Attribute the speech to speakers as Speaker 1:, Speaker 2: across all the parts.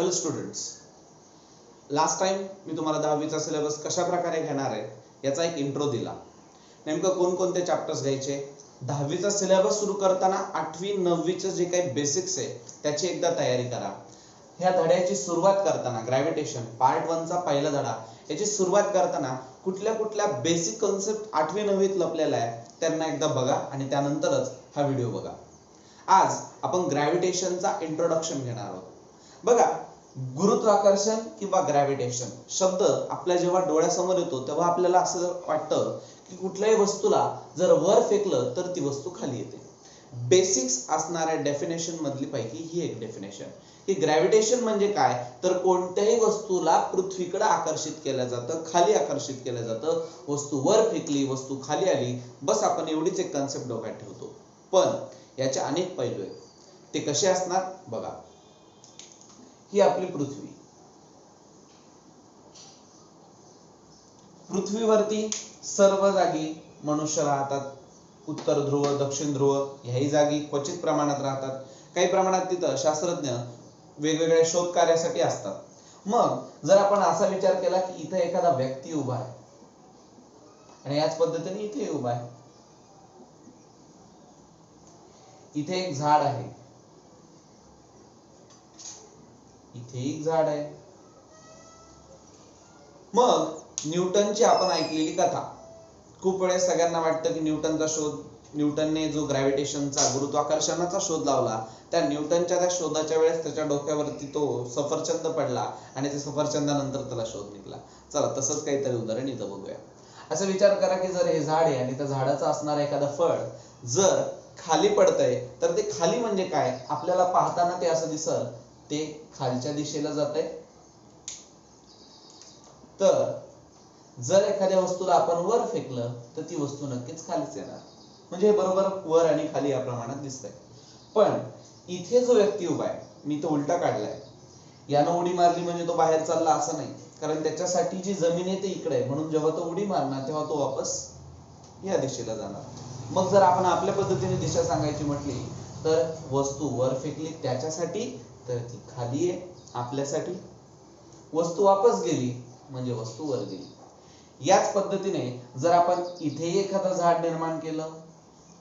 Speaker 1: Hello students, last time मी तुम्हाला 10वीचा syllabus कशा प्रकारे घेणार आहे याचा एक इंट्रो दिला. नेमकं कोणकोणते चॅप्टर्स घ्यायचे, 10वीचा सिलेबस सुरू करताना 8वी 9वीचं जे काही बेसिक्स आहे त्याची एकदा तयारी करा. ह्या धड्याची सुरुवात करताना ग्रॅव्हिटेशन पार्ट 1 चा पहिला धडा याची सुरुवात करताना कुठल्या कुठल्या बेसिक कन्सेप्ट 8वी 9वीत लपलेला आहे त्यांना एकदा बघा आणि त्यानंतरच हा व्हिडिओ बघा. आज आपण ग्रॅव्हिटेशनचा इंट्रोडक्शन घेणार आहोत. बघा, गुरुत्वाकर्षण किंवा ग्रॅव्हिटेशन शब्द आपल्या जेव्हा डोळ्यासमोर येतो तेव्हा आपल्याला असं वाटतं की कुठल्याही वस्तूला जर वर फेकलं तर ती वस्तू खाली येते. बेसिक्स असणाऱ्या डेफिनेशन मधली पैकी ही एक डेफिनेशन की ग्रॅव्हिटेशन म्हणजे काय, तर कोणत्याही वस्तूला पृथ्वीकडे आकर्षित केलं जातं, खाली आकर्षित केलं जातं. वस्तू वर फेकली, वस्तू खाली आली, बस आपण एवढीच एक कन्सेप्ट डोक्यात ठेवतो. पण याचे अनेक पैलू आहेत. ते कसे असणार बघा. ही आपली पृथ्वी. पृथ्वीवरती सर्व जागी मनुष्य राहतात. उत्तर ध्रुव, दक्षिण ध्रुव ह्याही जागी क्वचित प्रमाणात राहतात. काही प्रमाणात तिथं शास्त्रज्ञ वेगवेगळ्या शोध कार्यासाठी असतात. मग जर आपण असा विचार केला की इथे एखादा व्यक्ती उभा आहे आणि याच पद्धतीने इथे उभा आहे, इथे एक झाड आहे, इथे एक झाड आहे. मग न्यूटनची आपण ऐकलेली कथा, खूप वेळेस सगळ्यांना वाटतं की न्यूटनने जो ग्रॅव्हिटेशनचा गुरुत्वाकर्षणाचा शोध लावला, त्या न्यूटनच्या त्या शोधाच्या वेळेस त्याच्या डोक्यावरती तो सफरचंद पडला आणि त्या सफरचंदानंतर त्याला शोध निघाला. चला तसंच काहीतरी उदाहरण इथं बघूया. असा विचार करा की जर हे झाड आहे आणि त्या झाडाचं असणार एखादं फळ जर खाली पडतंय तर ते खाली म्हणजे काय, आपल्याला पाहताना ते असं दिसल ते खालच्या दिशेला जातंय. तर जर एखाद्या वस्तूला आपण वर फेकलं तर ती वस्तू नक्कीच खालीच येणार. म्हणजे बरोबर वर आणि खाली या प्रमाणात दिसतंय. पण इथे जो व्यक्ती उभा आहे, मी तो उलटा काढलाय, यानं उडी मारली म्हणजे तो बाहेर चालला असं नाही, कारण त्याच्यासाठी जी जमीन आहे ती इकडे आहे. म्हणून जेव्हा तो उडी मारणार तेव्हा तो वापस या दिशेला जाणार. मग जर आपण आपल्या पद्धतीने दिशा सांगायची म्हटली तर वस्तू वर फेकली त्याच्यासाठी तर ती खाली आहे आपल्यासाठी. वस्तू वापस गेली म्हणजे वस्तू वर गेली. याच पद्धतीने जर आपण इथे एखादं झाड निर्माण केलं,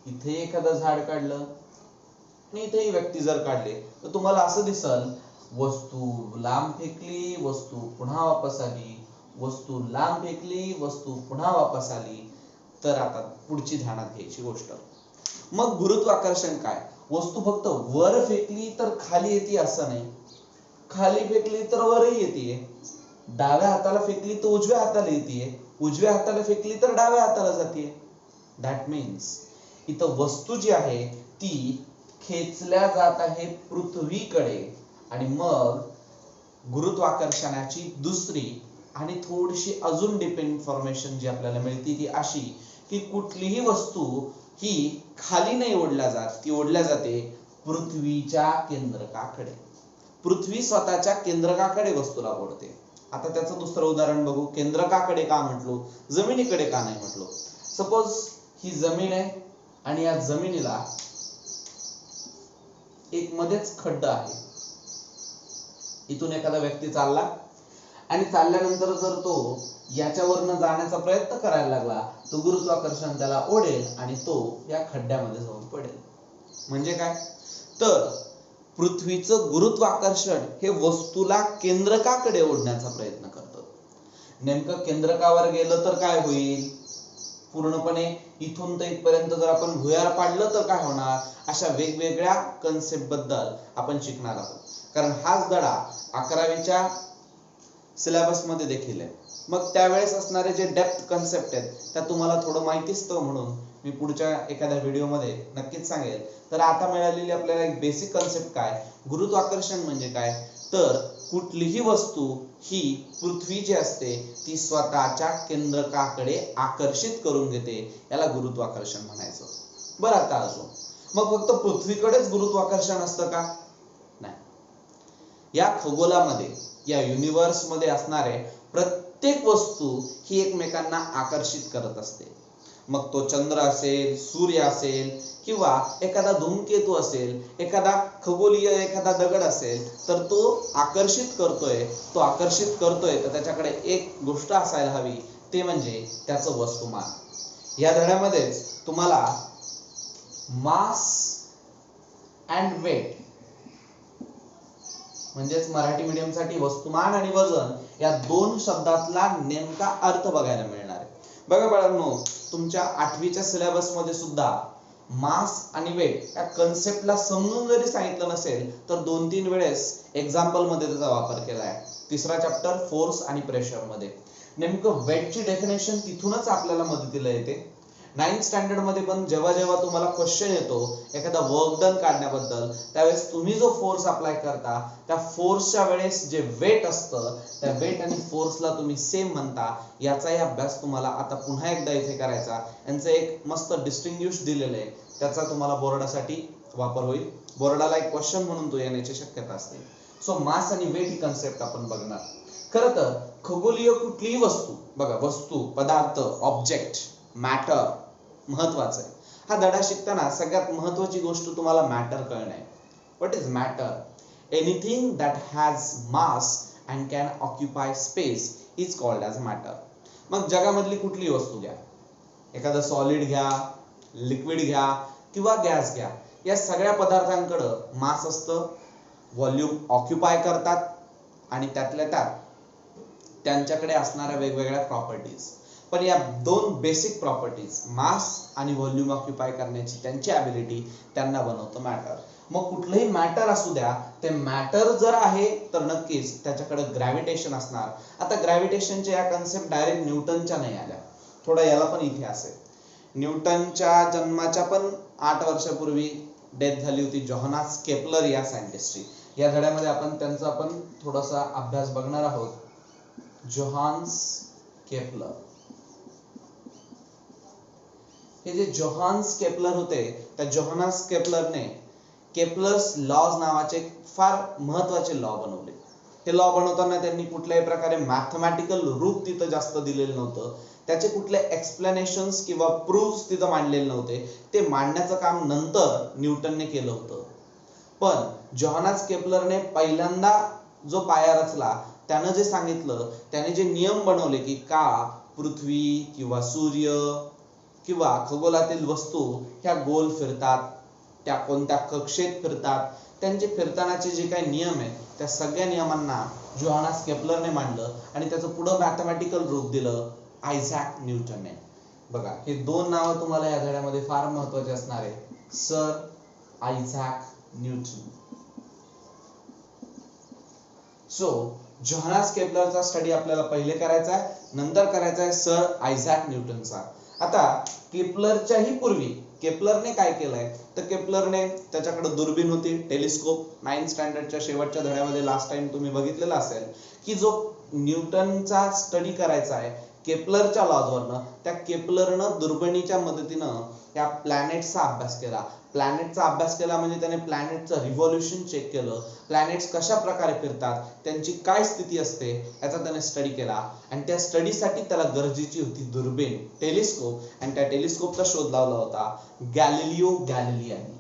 Speaker 1: इथे एखादं झाड काढलं आणि इथेही व्यक्ती जर काढले तर तुम्हाला असं दिसल वस्तू लांब फेकली, वस्तू पुन्हा वापस आली, वस्तू लांब फेकली, वस्तू पुन्हा वापस आली. तर आता पुढची ध्यानात घ्यायची गोष्ट, मग गुरुत्वाकर्षण काय, वस्तू फक्त वर फेकली तर खाली येते असं नाही, खाली फेकली तर वरही येते, डाव्या हाताला फेकली तर उजव्या हाताला येते, उजव्या हाताला फेकली तर डाव्या हाताला जाते. दॅट मीन्स इथं वस्तू जी आहे ती खेचल्या जात आहे पृथ्वीकडे. आणि मग गुरुत्वाकर्षणाची दुसरी आणि थोडीशी अजून डीप इन्फॉर्मेशन जी आपल्याला मिळते ती अशी की कुठलीही वस्तू ही खाली नाही ओढल्या जात, ती ओढल्या जाते पृथ्वीच्या केंद्रकाकडे. पृथ्वी स्वतःच्या केंद्रकाकडे वस्तूला ओढते. आता त्याचं दुसरं उदाहरण बघू. केंद्रकाकडे का म्हटलो, जमिनीकडे का नाही म्हटलो. सपोज ही जमीन आहे आणि या जमिनीला एक मध्येच खड्डा आहे. इथून एखादा व्यक्ती चालला आणि चालल्यानंतर जर तो याच्यावरनं जाण्याचा प्रयत्न करायला लागला तर गुरुत्वाकर्षण त्याला ओढेल आणि तो या खड्ड्यामध्ये जाऊन पडेल. म्हणजे काय, तर पृथ्वीचं गुरुत्वाकर्षण हे वस्तूला केंद्रकाकडे ओढण्याचा प्रयत्न करतं. नेमकं केंद्रकावर गेलं तर काय होईल, पूर्णपणे इथून तर इथपर्यंत जर आपण भुयार पाडलं तर काय होणार, अशा वेगवेगळ्या कन्सेप्ट बद्दल आपण शिकणार आहोत. कारण हाच धडा 11वीच्या सिलेबस मध्ये देखील आहे. मग त्यावेळेस असणारे जे डेप्थ कन्सेप्ट आहेत त्या तुम्हाला थोडं माहितीच तो म्हणून मी पुढच्या एखाद्या व्हिडिओमध्ये नक्कीच सांगेल. तर आता मिळालेली आपल्याला एक बेसिक कन्सेप्ट काय, गुरुत्वाकर्षण म्हणजे काय, तर कुठलीही वस्तू ही पृथ्वी जी असते ती स्वतःच्या केंद्रकाकडे आकर्षित करून घेते, याला गुरुत्वाकर्षण म्हणायचं. बरं, आता अजून मग फक्त पृथ्वीकडेच गुरुत्वाकर्षण असतं का, नाही. या खगोलामध्ये, या युनिव्हर्स मध्ये असणारे प्रत्येक वस्तू ही एकमेकांना आकर्षित करत असते. मग तो चंद्र असेल, सूर्य असेल किंवा एखादा धूमकेतू असेल, एखादा खगोलीय एखादा दगड असेल, तर तो आकर्षित करतोय तर त्याच्याकडे एक गोष्ट असायला हवी, ते म्हणजे त्याचं वस्तुमान. या धड्यामध्येच तुम्हाला मास अँड वेट म्हणजेच मराठी मीडियम साठी वस्तुमान आणि वजन या दोन शब्दातला नेमका अर्थ बघायला मिळणार आहे. बघा बाळांनो, तुमच्या 8वीच्या सिलेबस मध्ये सुद्धा मास आणि वेट या कन्सेप्टला समजून जरी सांगितलं नसेल तर 2-3 वेळेस एक्झाम्पल मध्ये त्याचा वापर केला आहे. तिसरा चॅप्टर फोर्स आणि प्रेशर मध्ये नेमकं वेटची डेफिनेशन तिथूनच आपल्याला मदतीला येते. 9th स्टँडर्ड मध्ये पण जेव्हा जेव्हा तुम्हाला क्वेश्चन येतो एखादा वर्क डन काढण्याबद्दल, त्यावेळेस तुम्ही जो फोर्स अप्लाय करता त्या फोर्सच्या वेळेस जे वेट असतं, त्या वेट आणि फोर्सला तुम्ही सेम म्हणता. याचाही अभ्यास तुम्हाला आता पुन्हा एकदा इथे करायचा. यांचं एक मस्त डिस्टिंग्विश दिलेलं आहे, त्याचा तुम्हाला बोर्डासाठी वापर होईल. बोर्डाला एक क्वेश्चन म्हणून तो येण्याची शक्यता असते. सो मास आणि वेट ही कन्सेप्ट आपण बघणार. खरं तर खगोलीय कुठलीही वस्तू, बघा वस्तू, पदार्थ, ऑब्जेक्ट, मॅटर महत्वाचं आहे. हा धडा शिकताना सगळ्यात महत्वाची गोष्ट तुम्हाला मॅटर कळणं आहे. What is matter? Anything that has mass and can occupy space is called as matter. मग जगामधली कुठली वस्तू घ्या, एखादं सॉलिड घ्या, लिक्विड घ्या किंवा गॅस घ्या, या सगळ्या पदार्थांकडं मास असतं, व्हॉल्यूम ऑक्युपाय करतात आणि त्यातल्या त्यात त्यांच्याकडे असणाऱ्या वेगवेगळ्या प्रॉपर्टीज. पण या दोन बेसिक प्रॉपर्टीज, मास आणि व्हॉल्यूम ऑक्युपाय करण्याची त्यांची ॲबिलिटी, त्यांना बनवतं मॅटर. मग कुठलंही मॅटर असू द्या, ते मॅटर जर आहे तर नक्कीच त्याच्याकडे ग्रॅव्हिटेशन असणार. आता ग्रॅव्हिटेशनच्या या कन्सेप्ट डायरेक्ट न्यूटनच्या नाही आल्या, थोडा याला पण इतिहास आहे. न्यूटनच्या जन्माच्या पण 8 वर्षापूर्वी डेथ झाली होती जोहान्स केपलर या सायंटिस्टची. या धड्यामध्ये आपण त्यांचा पण थोडासा अभ्यास बघणार आहोत. जोहान्स केपलर, हे जे जोहान्स केपलर होते, त्या जोहान्स केपलरने केपलर्स लॉज नावाचे फार महत्वाचे लॉ बनवले. हे लॉ बनवताना त्यांनी कुठल्याही प्रकारे मॅथमॅटिकल रूप तिथं जास्त दिलेलं नव्हतं. त्याचे कुठले एक्सप्लेनेशन्स किंवा प्रूफ्स तिथं मांडलेले नव्हते. ते मांडण्याचं काम नंतर न्यूटनने केलं होतं. पण जोहान्स केपलरने पहिल्यांदा जो पाया रचला, त्यानं जे सांगितलं, त्याने जे नियम बनवले की का पृथ्वी किंवा सूर्य किंवा खगोलातील वस्तू ह्या गोल फिरतात, त्या कोणत्या कक्षेत फिरतात, त्यांचे फिरतानाचे जे काही नियम आहेत, त्या सगळ्या नियमांना जोहान्स केपलरने मांडलं आणि त्याचं पुढं मॅथमॅटिकल रूप दिलं आयझॅक न्यूटनने. बघा, हे दोन नावं तुम्हाला या धड्यामध्ये फार महत्वाचे असणार आहे. Sir Isaac Newton. So Johannes केपलरचा स्टडी आपल्याला पहिले करायचा आहे, नंतर करायचा आहे सर आयझॅक न्यूटनचा. आता केपलरच्याही पूर्वी केपलरने काय केलंय, तर केपलरने त्याच्याकडे दुर्बीण होती, टेलिस्कोप. 9th स्टँडर्डच्या शेवटच्या धड्यामध्ये लास्ट टाइम तुम्ही बघितलेला असेल की जो न्यूटनचा स्टडी करायचा आहे केपलरच्या लॉजवरनं, त्या केपलरनं दुर्बिणीच्या मदतीनं या प्लॅनेटचा अभ्यास केला. प्लॅनेटचा अभ्यास केला म्हणजे त्याने प्लॅनेटचं रिव्हॉल्युशन चेक केलं, प्लॅनेट्स कशा प्रकारे फिरतात, त्यांची काय स्थिती असते, याचा त्याने स्टडी केला. आणि त्या स्टडीसाठी त्याला गरजेची होती दुर्बीण, टेलिस्कोप. आणि त्या टेलिस्कोपचा शोध लावला होता गॅलिलिओ गॅलिली यांनी.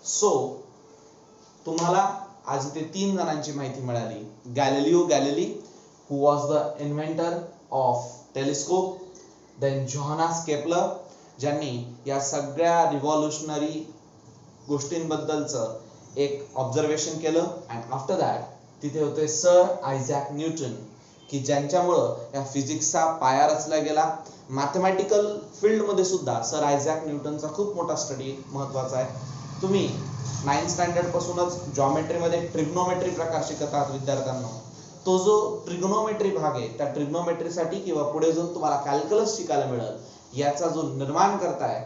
Speaker 1: सो तुम्हाला आज इथे 3 जणांची माहिती मिळाली. Galileo Galilei, who was the inventor of telescope, then Johannes Kepler, ज्यांनी या सगळ्या रिव्हॉल्युशनरी गोष्टींबद्दलचं एक ऑब्झर्वेशन केलं. अँड आफ्टर दॅट तिथे होते सर आयझॅक न्यूटन, की ज्यांच्यामुळं या फिजिक्सचा पाया रचला गेला. मॅथमॅटिकल फील्ड मध्ये सुद्धा सर आयझॅक न्यूटनचा खूप मोठा स्टडी महत्वाचा आहे. तुम्ही 9th स्टँडर्ड पासूनच जॉमेट्री मध्ये ट्रिग्नोमेट्री प्रकार शिकत आहात विद्यार्थ्यांना. तो जो ट्रिग्नोमेट्री भाग आहे, त्या ट्रिग्नोमेट्रीसाठी किंवा पुढे जाऊन तुम्हाला कॅल्क्युलस शिकायला मिळेल, याचा जो निर्माण करताय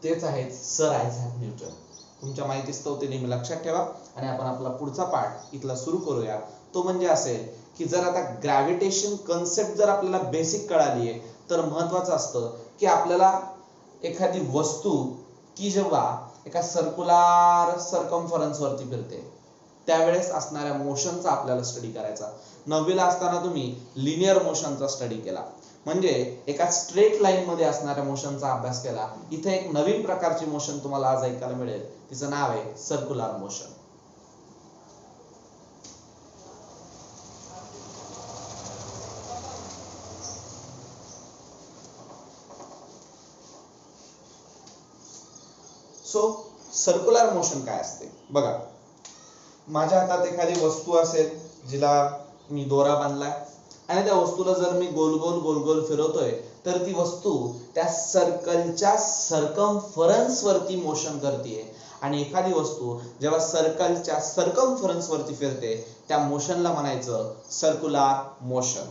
Speaker 1: तेच आहेत सर आयझॅक न्यूटन. तुमच्या माहितीस्तव ते नेहमी लक्षात ठेवा. आणि आपण आपला पुढचा पार्ट इथला सुरू करूया. तो म्हणजे असेल की जर आता ग्रॅव्हिटेशन कन्सेप्ट जर आपल्याला बेसिक कळाली आहे, तर महत्वाचं असतं की आपल्याला एखादी वस्तू की जेव्हा एका सर्क्युलर सर्कम्फरन्स वरती फिरते, त्यावेळेस असणाऱ्या मोशनचा आपल्याला स्टडी करायचा. 9वीला असताना तुम्ही लिनियर मोशनचा स्टडी केला, म्हणजे एका स्ट्रेट लाईन मध्ये असणाऱ्या मोशनचा अभ्यास केला. इथे एक नवीन प्रकारची मोशन तुम्हाला आज ऐकायला मिळेल, तिचं नाव आहे circular motion. So circular motion काय असते बघा. माझ्या हातात एखादी वस्तू असेल जिला मी दोरा बांधलाय आणि त्या वस्तूला जर मी गोल गोल गोल गोल फिरवतोय तर ती वस्तू त्या सर्कलच्या सर्कमफरन्स वरती मोशन करते. आणि एखादी वस्तू जेव्हा सर्कलच्या सर्कमफरन्स वरती फिरते त्या मोशनला म्हणायचं circular motion.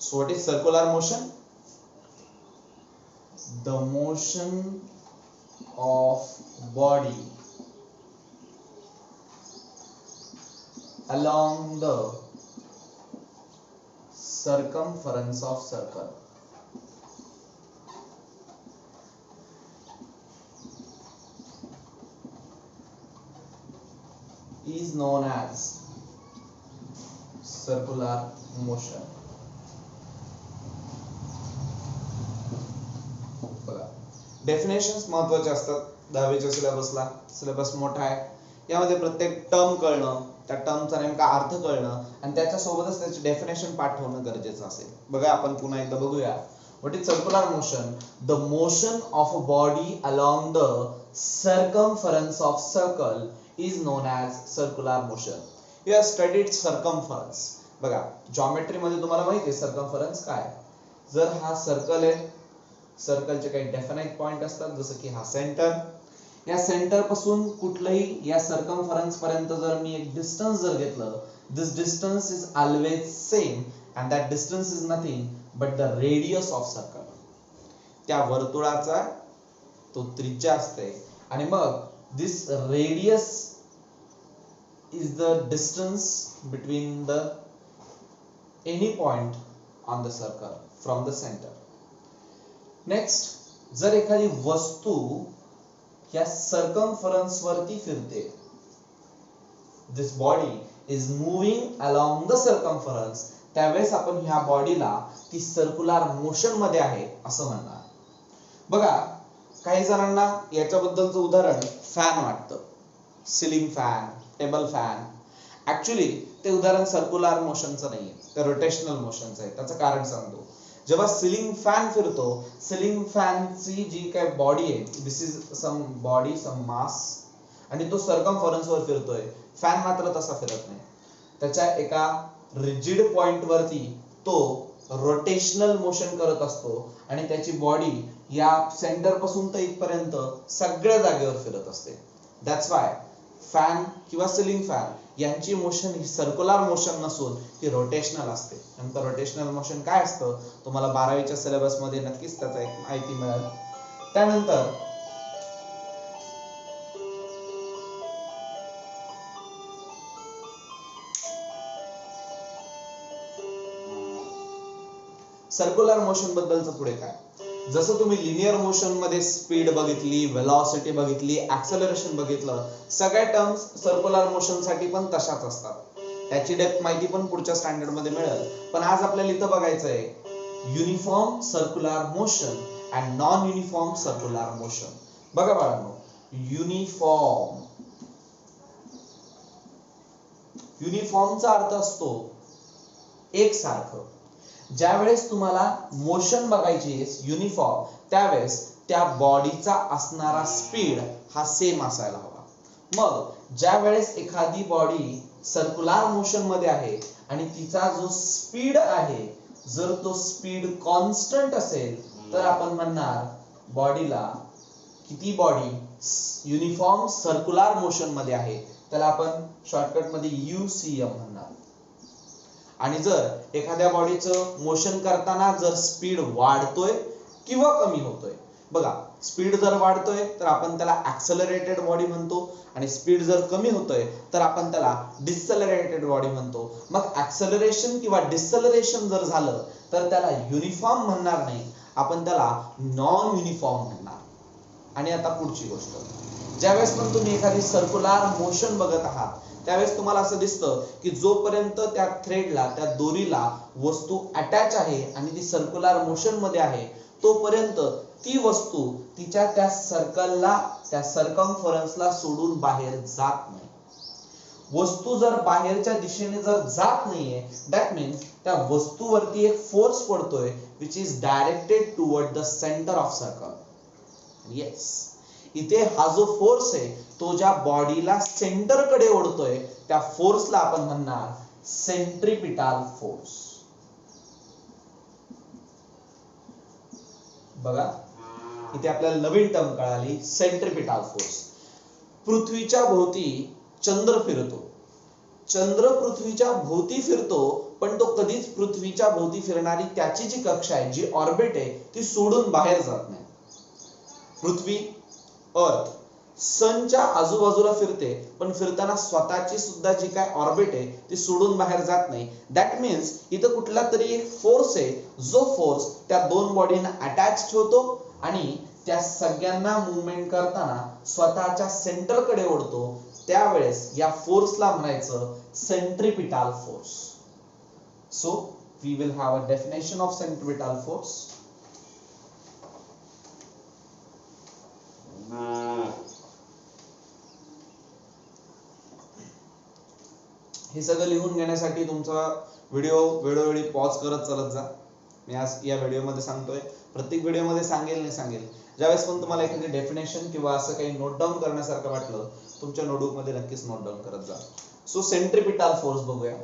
Speaker 1: So what is circular motion? The motion of body along the circumference of circle. Is known as circular motion. Definitions महत्त्वाचे असतात. 10वीच्या सिलेबसला सिलेबस मोठा आहे, यामध्ये प्रत्येक टर्म कळणं, त्या टर्मचा नेमका अर्थ कळणं आणि त्याच्यासोबतच त्याची डेफिनेशन पाठ होणं गरजेचं असेल. बघा आपण पुन्हा एकदा बघूया. What is circular motion? The motion of a body along the circumference of circle is known as circular motion. You have studied circumference. बघा जॉमेट्री मध्ये तुम्हाला माहिती आहे सर्कमफरन्स काय. जर हा सर्कल आहे, सर्कलचे काही डेफिनाइट पॉइंट असतात, जसं की हा सेंटर. या सेंटर पासून कुठलंही या सर्कमफरन्स पर्यंत जर मी एक डिस्टन्स जर घेतलं, this distance is always same and that distance is nothing but the radius of circle. त्या वर्तुळाचा तो त्रिज्या असते आणि मग this radius is the distance between the any point on the circle from the centre. Next, जर एखादी वस्तू या सर्कमफरन्स वरती फिरते, this body is moving along the circumference, त्यावेळेस आपण ह्या बॉडीला ती सर्क्युलर मोशन मध्ये आहे असं म्हणणार. बघा काही जणांना याच्याबद्दलचं उदाहरण फॅन वाटतं, ceiling fan, table fan. Actually ते उदाहरण सर्क्युलर मोशनचं नाहीये, ते रोटेशनल मोशनचं आहे. त्याचं कारण सांगतो. जेव्हा सिलिंग फॅन फिरतो, सिलिंग फॅनची जी काय बॉडी आहे, दिस इज सम बॉडी, सम मास, आणि तो सर्कमफरन्स वर फिरतोय. फॅन मात्र तसा फिरत नाही. त्याच्या एका रिजिड पॉइंट वरती तो रोटेशनल मोशन करत असतो आणि त्याची बॉडी या सेंटर पासून तर इथपर्यंत सगळ्या जागेवर फिरत असते. दॅट्स वाय फॅन किंवा सिलिंग फॅन यांची मोशन ही सर्क्युलर मोशन नसून ती रोटेशनल असते. नेमकं रोटेशनल मोशन काय असतं तुम्हाला 12वीच्या सिलेबस मध्ये नक्कीच त्याचा एक माहिती मिळेल. त्यानंतर सर्क्युलर मोशन बद्दलचं पुढे काय. जसं तुम्ही लिनियर मोशन मध्ये स्पीड बघितली, वेलॉसिटी बघितली, ऍक्सेलरेशन बघितलं, सगळ्या टर्म्स सर्क्युलर मोशन साठी पण तशाच असतात. त्याची डेप्थ माहिती पण पुढच्या स्टँडर्ड मध्ये मिळेल. पण आज आपल्याला इथं बघायचं आहे uniform circular motion and non uniform circular motion. बघा बाळांनो, युनिफॉर्मचा अर्थ असतो एकसारखं. ज्या वेळेस तुम्हाला मोशन बघायची युनिफॉर्म, त्यावेळेस त्या बॉडीचा असणारा स्पीड हा सेम असायला हवा. मग ज्या वेळेस एखादी बॉडी सर्क्युलर मोशन मध्ये आहे आणि तिचा जो स्पीड आहे, जर तो स्पीड कॉन्स्टंट असेल तर आपण म्हणणार बॉडीला किती बॉडी युनिफॉर्म सर्क्युलर मोशन मध्ये आहे, त्याला आपण शॉर्टकट मध्ये UCM म्हणणार. आणि जर एखाद्या बॉडीचं मोशन करताना जर स्पीड वाढतोय किंवा कमी होतोय, बघा स्पीड जर वाढतोय तर आपण त्याला ऍक्सलरेटेड बॉडी म्हणतो, आणि स्पीड जर कमी होतोय तर आपण त्याला डिसलरेटेड बॉडी म्हणतो. मग ऍक्सलरेशन किंवा डिसलरेशन जर झालं तर त्याला युनिफॉर्म म्हणणार नाही, आपण त्याला नॉन युनिफॉर्म म्हणणार. आणि आता पुढची गोष्ट, ज्यावेळेस पण तुम्ही एखादी सर्क्युलर मोशन बघत आहात त्यावेळेस तुम्हाला असं दिसतं की जोपर्यंत त्या थ्रेडला, त्या दोरीला वस्तू अटॅच आहे आणि ती सर्क्युलर मोशन मध्ये आहे तोपर्यंत ती वस्तू तिच्या त्या सर्कलला, त्या सर्कम्फरन्सला सोडून बाहेर जात नाही. वस्तू जर बाहेरच्या दिशेने जर जात नाहीये, दॅट मीन्स त्या वस्तूवरती एक फोर्स पडतोय which is directed toward the centre of circle. Yes, इथे हा जो फोर्स आहे तो ज्या बॉडीला सेंटर कडे ओढतोय त्या फोर्सला आपण म्हणणार सेंट्रिपिटल फोर्स. बघा इथे आपल्याला नवीन टर्म कळाली, सेंट्रिपिटल फोर्स. पृथ्वीच्या भोवती चंद्र फिरतो, चंद्र पृथ्वीच्या भोवती फिरतो, पण तो कधीच पृथ्वीच्या भोवती फिरणारी त्याची जी कक्षा आहे, जी ऑर्बिट आहे, ती सोडून बाहेर जात नाही. पृथ्वी, अर्थ सनच्या आजूबाजूला फिरते, पण फिरताना स्वतःची सुद्धा जी काय ऑर्बिट आहे ती सोडून बाहेर जात नाही. दॅट मीन्स इथं कुठला तरी एक फोर्स आहे, जो फोर्स त्या दोन बॉडीना अटॅच ठेवतो आणि त्या सगळ्यांना मूवमेंट करताना स्वतःच्या सेंटर कडे ओढतो. त्यावेळेस या फोर्सला म्हणायचं centripetal force. So we will have a definition of centripetal force. हे सगळं लिहून घेण्यासाठी तुमचा व्हिडिओ वेळोवेळी पॉज करत चालत जा. मी आज या व्हिडिओमध्ये सांगतोय, प्रत्येक व्हिडिओमध्ये सांगेल नाही सांगेल. ज्यावेळेस पण तुम्हाला एखादी डेफिनेशन किंवा असं काही नोट डाऊन करण्यासारखं वाटलं तुमच्या नोटबुक मध्ये नक्कीच नोट डाऊन करत जा. सो सेंट्रिपिटल फोर्स बघूया.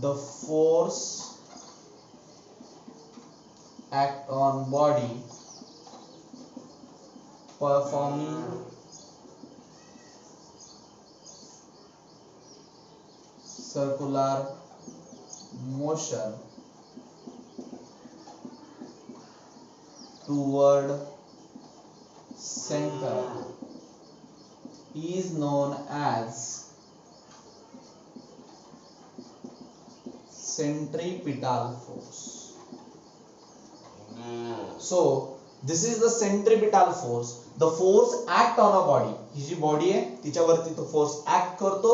Speaker 1: The force act on body performing circular motion toward center is known as centripetal force. So this is the centripetal force. The force act on a body. ही जी body आहे तिच्यावरती तो force act करतो,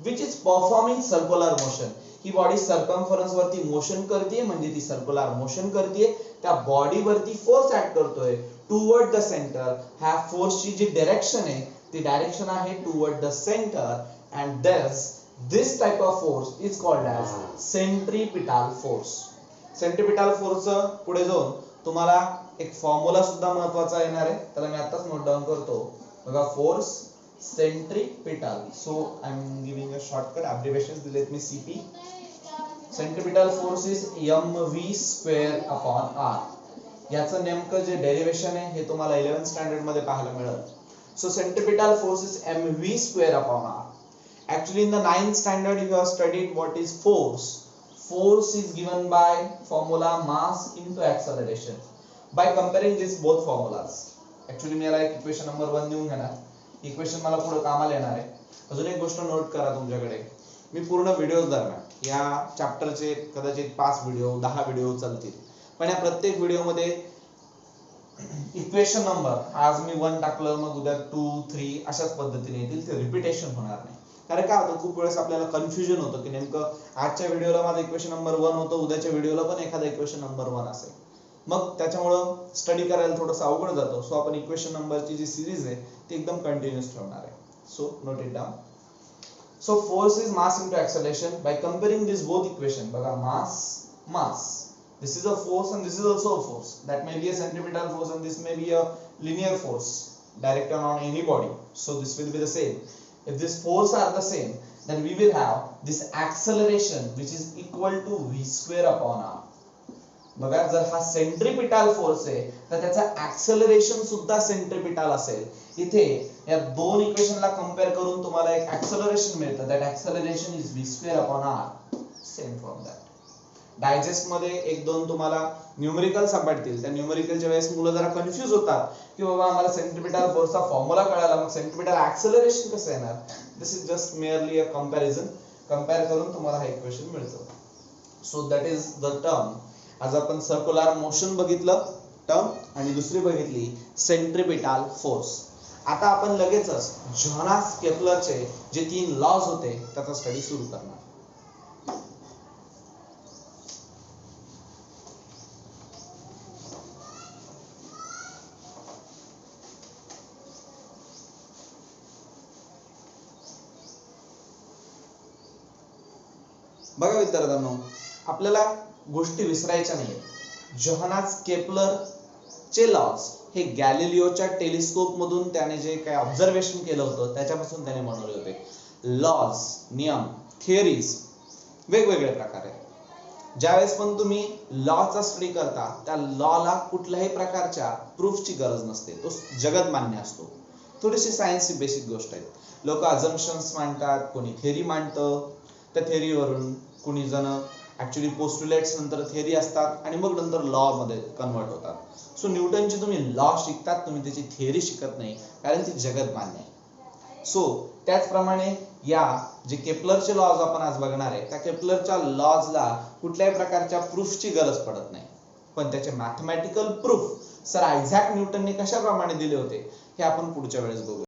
Speaker 1: which is performing circular motion. ही बॉडी circumference वरती motion करते, म्हणजे ती सर्क्युलर मोशन करते. त्या बॉडी वरती फोर्स ऍक्ट करतोय टुवर्ड द सेंटर. ह्या फोर्सची जी डायरेक्शन आहे ती डायरेक्शन आहे toward the centre, and this type of force is called as centripetal force. Centripetal force पुढे जाऊन तुम्हाला एक फॉर्म्युला सुद्धा महत्त्वाचा येणार आहे, त्याला मी आताच नोट डाऊन करतो. बघा, force centripetal. So I am giving a shortcut abbreviation, let me CP. Centripetal force is mv square upon r. याचं नेमकं जे डेरिव्हेशन आहे हे तुम्हाला 11th स्टँडर्ड मध्ये पाहायला मिळेल. So centripetal force is mv square upon r. Actually in the 9th standard you have studied what is force. Force is given by formula mass into acceleration. By comparing these both formulas, actually मी याला एक equation number 1 देऊन घेणार. Equation मला पुढे कामाला येणार आहे. अजून एक गोष्ट नोट करा तुमच्याकडे, मी पूर्ण व्हिडिओ दरम्यान या चॅप्टरचे कदाचित 5 व्हिडिओ 10 व्हिडिओ चालतील, पण या प्रत्येक व्हिडिओ मध्ये इक्वेशन नंबर आज मी 1 टाकलं, मग उद्या 2 3 अशाच पद्धतीने येतील, ते रिपीटेशन होणार नाही. कारण काय होतं, खूप वेळेस आपल्याला कन्फ्युजन होतं की नेमकं आजच्या व्हिडिओला माझा इक्वेशन नंबर 1 होतं, उद्याच्या व्हिडिओला पण एखादा इक्वेशन नंबर 1 असेल, मग त्याच्यामुळं स्टडी करायला थोडंसं अवघड जातं. सो आपण इक्वेशन नंबरची जी सिरीज आहे ती एकदम कंटिन्यूअस ठेवणार आहे. So note it down. So force is mass into acceleration. By comparing this both equation, बघा, mass mass, this is a force and this is also a force. That may be a centripetal force and this may be a linear force directed on any body. So this will be the same. If these forces are the same, then we will have this acceleration which is equal to v square upon r. बघा, जर हा centripetal force आहे तर त्याचा acceleration सुद्धा centripetal असेल. इथे या दोन इक्वेशनला कंपेअर करून तुम्हाला एक ऍक्सेलरेशन मिळतं. That acceleration is v²/r. Same from that. Digest मध्ये एक दोन तुम्हाला न्यूमेरिकल सापडतील. त्या न्यूमेरिकलच्या वेळेस मुलं जरा कन्फ्यूज होतात की बाबा आम्हाला सेंट्रिपिटल फोर्सचा फॉर्म्युला कळाला, मग सेंट्रिपिटल ऍक्सेलरेशन कसं येणार. This is just merely a comparison. Compare करून तुम्हाला हा इक्वेशन मिळतो. So that is the term. आज आपण सर्क्युलर मोशन बघितलं टर्म, आणि दुसरी बघितली सेंट्रिपिटल फोर्स. आता आपण लगेचच जोहान्स केपलरचे जे 3 लॉज होते त्याचा स्टडी सुरू करणार. बघा विद्यार्थ्यांनो, आपल्याला गोष्टी विसरायच्या नाहीत. जोहान्स केपलर चे लॉज हे गॅलिलिओच्या टेलिस्कोप मधून त्याने जे काही ऑब्झर्वेशन केलं होतं त्याच्यापासून त्याने बनवले होते. लॉज, नियम, थिअरीज वेगवेगळे प्रकार आहेत. ज्यावेळेस पण तुम्ही लॉचा स्टडी करता त्या लॉला कुठल्याही प्रकारच्या प्रूफची गरज नसते. तो जगतमान्य असतो. थोडीशी सायन्सची बेसिक गोष्ट आहे. लोक अझम्पशन्स मांडतात, कोणी थिअरी मांडतं. त्या थिअरीवरून कोणी जण ऍक्च्युली पोस्टुलेट्स नंतर थिअरी असतात आणि मग नंतर लॉ मध्ये कन्वर्ट होतात. सो न्यूटनची तुम्ही लॉ शिकतात, तुम्ही त्याची थिअरी शिकत नाही, कारण ती जगतमान्य आहे. सो त्याचप्रमाणे या जे केपलरचे लॉज आपण आज बघणार आहे, त्या केपलरच्या लॉजला कुठल्याही प्रकारच्या प्रूफची गरज पडत नाही. पण त्याचे मॅथमॅटिकल प्रूफ सर आयझॅक न्यूटनने कशाप्रमाणे दिले होते हे आपण पुढच्या वेळेस बघू.